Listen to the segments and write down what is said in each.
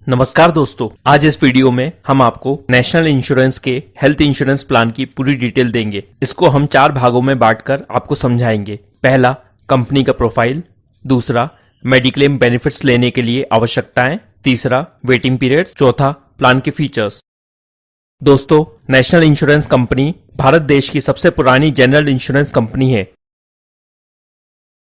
नमस्कार दोस्तों, आज इस वीडियो में हम आपको नेशनल इंश्योरेंस के हेल्थ इंश्योरेंस प्लान की पूरी डिटेल देंगे। इसको हम 4 भागों में बांटकर आपको समझाएंगे। पहला, कंपनी का प्रोफाइल। दूसरा, मेडिक्लेम बेनिफिट्स लेने के लिए आवश्यकताएं। तीसरा, वेटिंग पीरियड्स। चौथा, प्लान के फीचर्स। दोस्तों, नेशनल इंश्योरेंस कंपनी भारत देश की सबसे पुरानी जनरल इंश्योरेंस कंपनी है।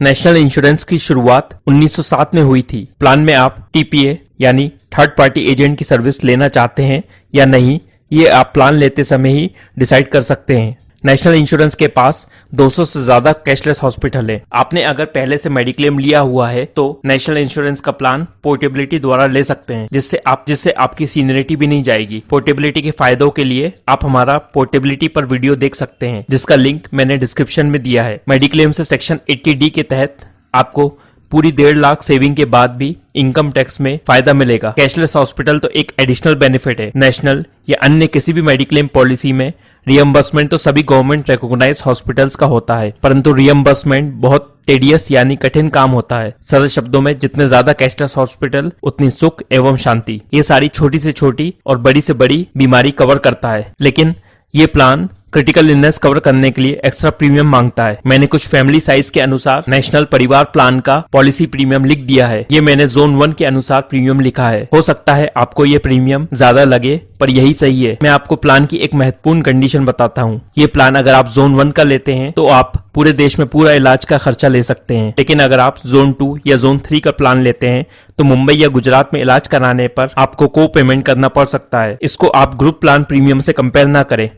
नेशनल इंश्योरेंस की शुरुआत 1907 में हुई थी। प्लान में आप टीपीए यानी थर्ड पार्टी एजेंट की सर्विस लेना चाहते हैं या नहीं, ये आप प्लान लेते समय ही डिसाइड कर सकते हैं। नेशनल इंश्योरेंस के पास 200 से ज्यादा कैशलेस हॉस्पिटल है। आपने अगर पहले से मेडिक्लेम लिया हुआ है तो नेशनल इंश्योरेंस का प्लान पोर्टेबिलिटी द्वारा ले सकते हैं, जिससे आपकी सीनियरिटी भी नहीं जाएगी। पोर्टेबिलिटी के फायदों के लिए आप हमारा पोर्टेबिलिटी पर वीडियो देख सकते हैं, जिसका लिंक मैंने डिस्क्रिप्शन में दिया है। मेडिक्लेम से सेक्शन 80D के तहत आपको पूरी 1.5 लाख सेविंग के बाद भी इनकम टैक्स में फायदा मिलेगा। कैशलेस हॉस्पिटल तो एक एडिशनल बेनिफिट है। नेशनल या अन्य किसी भी मेडिक्लेम पॉलिसी में रियम्बर्समेंट तो सभी गवर्नमेंट रिकॉग्नाइज्ड हॉस्पिटल्स का होता है, परंतु रियम्बर्समेंट बहुत टेडियस यानी कठिन काम होता है। सरल शब्दों में, जितने ज्यादा कैशलेस हॉस्पिटल उतनी सुख एवं शांति। ये सारी छोटी से छोटी और बड़ी से बड़ी बीमारी कवर करता है, लेकिन ये प्लान क्रिटिकल इलनेस कवर करने के लिए एक्स्ट्रा प्रीमियम मांगता है। मैंने कुछ फैमिली साइज के अनुसार नेशनल परिवार प्लान का पॉलिसी प्रीमियम लिख दिया है। ये मैंने जोन 1 के अनुसार प्रीमियम लिखा है। हो सकता है आपको ये प्रीमियम ज्यादा लगे, पर यही सही है। मैं आपको प्लान की एक महत्वपूर्ण कंडीशन बताता हूँ। ये प्लान अगर आप जोन 1 का लेते हैं तो आप पूरे देश में पूरा इलाज का खर्चा ले सकते हैं, लेकिन अगर आप जोन 2 या जोन 3 का प्लान लेते हैं तो मुंबई या गुजरात में इलाज कराने पर आपको को पेमेंट करना पड़ सकता है। इसको आप ग्रुप प्लान प्रीमियम से कंपेयर ना करें।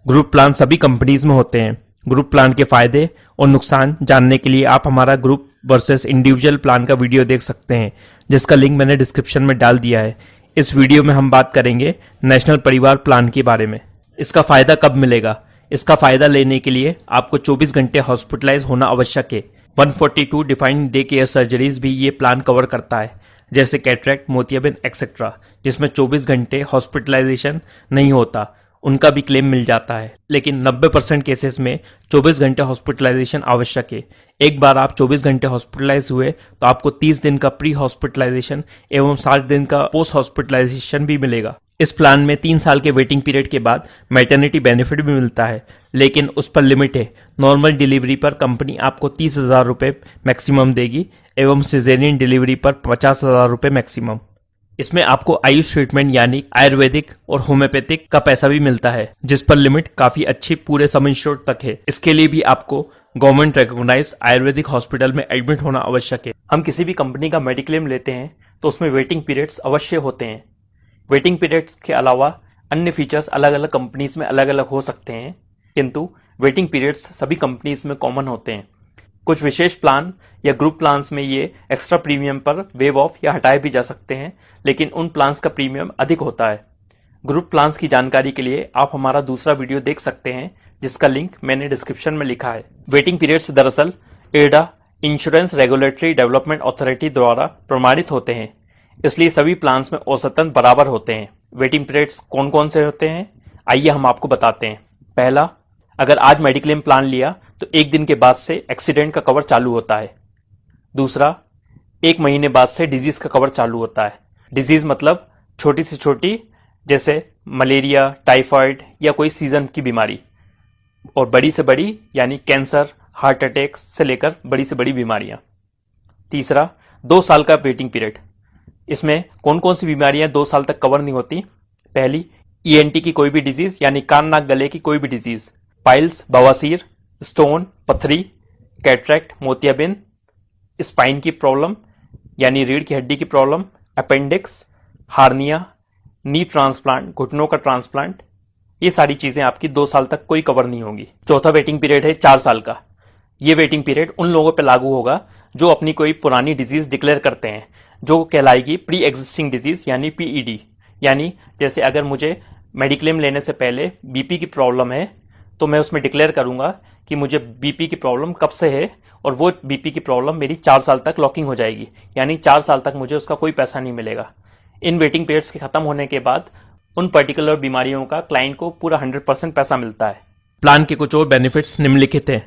ग्रुप प्लान सभी कंपनीज में होते हैं। ग्रुप प्लान के फायदे और नुकसान जानने के लिए आप हमारा ग्रुप वर्सेस इंडिविजुअल प्लान का वीडियो देख सकते हैं, जिसका लिंक मैंने डिस्क्रिप्शन में डाल दिया है। इस वीडियो में हम बात करेंगे नेशनल परिवार प्लान के बारे में। इसका फायदा कब मिलेगा? इसका फायदा लेने के लिए आपको 24 घंटे हॉस्पिटलाइज होना आवश्यक है। 142 डिफाइंड डे केयर सर्जरीज भी ये प्लान कवर करता है, जैसे कैटरेक्ट, मोतियाबिंद एक्सेट्रा, जिसमें 24 घंटे हॉस्पिटलाइजेशन नहीं होता, उनका भी क्लेम मिल जाता है। लेकिन 90% केसेस में 24 घंटे हॉस्पिटलाइजेशन आवश्यक है। एक बार आप 24 घंटे हॉस्पिटलाइज हुए तो आपको 30 दिन का प्री हॉस्पिटलाइजेशन एवं 60 दिन का पोस्ट हॉस्पिटलाइजेशन भी मिलेगा। इस प्लान में 3 साल के वेटिंग पीरियड के बाद मैटरनिटी बेनिफिट भी मिलता है, लेकिन उस पर लिमिट है। नॉर्मल डिलीवरी पर कंपनी आपको 30,000 रुपये मैक्सिमम देगी एवं सिजेरियन डिलीवरी पर 50,000 रुपये मैक्सिमम। इसमें आपको आयुष ट्रीटमेंट यानी आयुर्वेदिक और होम्योपैथिक का पैसा भी मिलता है, जिस पर लिमिट काफी अच्छी पूरे सम इंश्योर्ड तक है। इसके लिए भी आपको गवर्नमेंट रिकॉग्नाइज्ड आयुर्वेदिक हॉस्पिटल में एडमिट होना आवश्यक है। हम किसी भी कंपनी का मेडिक्लेम लेते हैं तो उसमें वेटिंग पीरियड्स अवश्य होते हैं। वेटिंग पीरियड्स के अलावा अन्य फीचर्स अलग अलग कंपनीज में अलग अलग हो सकते हैं, किंतु वेटिंग पीरियड्स सभी कंपनीज में कॉमन होते हैं। कुछ विशेष प्लान या ग्रुप प्लान्स में ये एक्स्ट्रा प्रीमियम पर वेव ऑफ या हटाए भी जा सकते हैं, लेकिन उन प्लान्स का प्रीमियम अधिक होता है। ग्रुप प्लान्स की जानकारी के लिए आप हमारा दूसरा वीडियो देख सकते हैं, जिसका लिंक मैंने डिस्क्रिप्शन में लिखा है। वेटिंग पीरियड्स दरअसल IRDA insurance regulatory development authority द्वारा प्रमाणित होते हैं, इसलिए सभी प्लान्स में औसतन बराबर होते हैं। वेटिंग पीरियड्स कौन कौन से होते हैं, आइए हम आपको बताते हैं। पहला, अगर आज मेडिक्लेम प्लान लिया तो 1 दिन के बाद से एक्सीडेंट का कवर चालू होता है। दूसरा, 1 महीने बाद से डिजीज का कवर चालू होता है। डिजीज मतलब छोटी से छोटी, जैसे मलेरिया, टाइफाइड या कोई सीजन की बीमारी, और बड़ी से बड़ी यानी कैंसर, हार्ट अटैक से लेकर बड़ी से बड़ी बीमारियां। तीसरा, 2 साल का वेटिंग पीरियड। इसमें कौन कौन सी बीमारियां 2 साल तक कवर नहीं होती? पहली, ENT की कोई भी डिजीज यानी कान नाक गले की कोई भी डिजीज, पाइल्स, बवासीर, स्टोन, पथरी, कैटरेक्ट, मोतियाबिंद, स्पाइन की प्रॉब्लम यानी रीढ़ की हड्डी की प्रॉब्लम, अपेंडिक्स, हार्निया, नी ट्रांसप्लांट, घुटनों का ट्रांसप्लांट, ये सारी चीजें आपकी 2 साल तक कोई कवर नहीं होंगी। चौथा वेटिंग पीरियड है 4 साल का। ये वेटिंग पीरियड उन लोगों पर लागू होगा जो अपनी कोई पुरानी डिजीज डिक्लेयर करते हैं, जो कहलाएगी प्री एग्जिस्टिंग डिजीज यानी PED। यानी जैसे अगर मुझे मेडिक्लेम लेने से पहले बीपी की प्रॉब्लम है तो मैं उसमें डिक्लेयर करूंगा कि मुझे बीपी की प्रॉब्लम कब से है, और वो बीपी की प्रॉब्लम मेरी 4 साल तक लॉकिंग हो जाएगी, यानी 4 साल तक मुझे उसका कोई पैसा नहीं मिलेगा। इन वेटिंग पीरियड्स के खत्म होने के बाद उन पर्टिकुलर बीमारियों का क्लाइंट को पूरा 100% पैसा मिलता है। प्लान के कुछ और बेनिफिट्स निम्नलिखित हैं।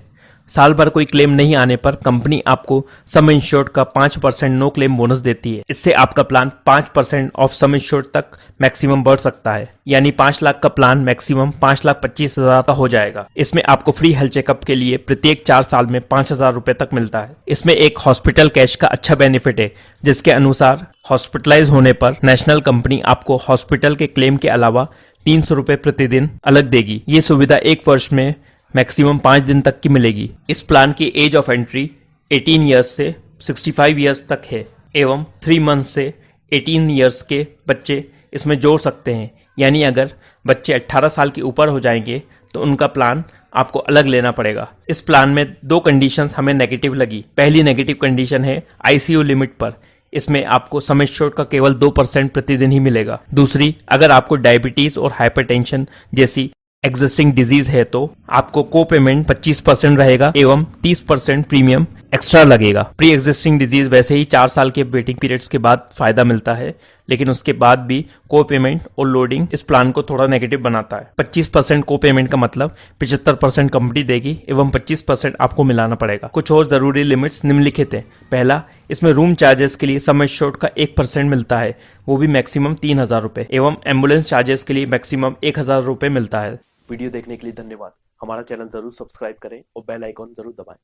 साल भर कोई क्लेम नहीं आने पर कंपनी आपको सम इंश्योर्ड का 5% नो क्लेम बोनस देती है। इससे आपका प्लान 5% ऑफ सम इंश्योर्ड तक मैक्सिमम बढ़ सकता है, यानी 5 लाख का प्लान मैक्सिमम 5,25,000 का हो जाएगा। इसमें आपको फ्री हेल्थ चेकअप के लिए प्रत्येक 4 साल में 5,000 रुपए तक मिलता है। इसमें एक हॉस्पिटल कैश का अच्छा बेनिफिट है, जिसके अनुसार हॉस्पिटलाइज होने पर नेशनल कंपनी आपको हॉस्पिटल के क्लेम के अलावा 300 रुपए प्रतिदिन अलग देगी। ये सुविधा 1 वर्ष में मैक्सिमम 5 दिन तक की मिलेगी। इस प्लान की एज ऑफ एंट्री 18 ईयर्स से 65 ईयर्स तक है एवं 3 मंथ से 18 ईयर्स के बच्चे इसमें जोड़ सकते हैं। यानी अगर बच्चे 18 साल के ऊपर हो जाएंगे तो उनका प्लान आपको अलग लेना पड़ेगा। इस प्लान में 2 कंडीशंस हमें नेगेटिव लगी। पहली नेगेटिव कंडीशन है आईसीयू लिमिट पर, इसमें आपको सम एश्योर्ड का केवल 2% प्रतिदिन ही मिलेगा। दूसरी, अगर आपको डायबिटीज और हाइपरटेंशन जैसी एग्जिस्टिंग डिजीज है तो आपको को पेमेंट 25% रहेगा एवं 30% प्रीमियम एक्स्ट्रा लगेगा। प्री एग्जिस्टिंग डिजीज वैसे ही 4 साल के वेटिंग पीरियड्स के बाद फायदा मिलता है, लेकिन उसके बाद भी को पेमेंट और लोडिंग इस प्लान को थोड़ा नेगेटिव बनाता है। 25% को पेमेंट का मतलब 75% कंपनी देगी एवं 25% आपको मिलाना पड़ेगा। कुछ और जरूरी लिमिट्स निम्नलिखित हैं। पहला, इसमें रूम चार्जेस के लिए सम एश्योर्ड का 1% मिलता है, वो भी मैक्सिमम 3,000 रुपए एवं एम्बुलेंस चार्जेस के लिए मैक्सिमम 1,000 रुपए मिलता है। वीडियो देखने के लिए धन्यवाद। हमारा चैनल जरूर सब्सक्राइब करें और बेल आइकॉन जरूर दबाएं।